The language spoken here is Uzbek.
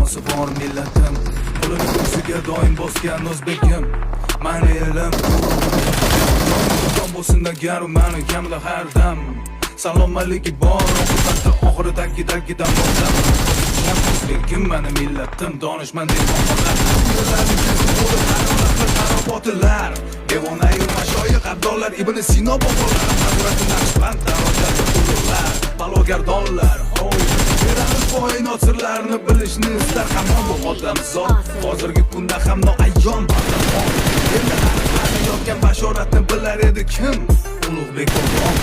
duosi bor millatim, qo'lini ko'ksiga doim bosgan o'zbegim. Mani elim jon bo'lsin agar mani kamda har dam. Salomaligi bor oqibatda oxiridagidan boshlab o'zbegim mani millatim, donishmand xarobotilar, devonayu mashoyix abdollar, Ibn Sino bobolar, Hazrati Naqshband darajada ulug'lar, balogardonlar, beramiz koinot sirlarini bilishni istar hamon bu odamzod. Hozirgi kunda ham noayyon qahramon, endi har yotgan bashoratni bilar edi kim? Ulug'bek Bobom.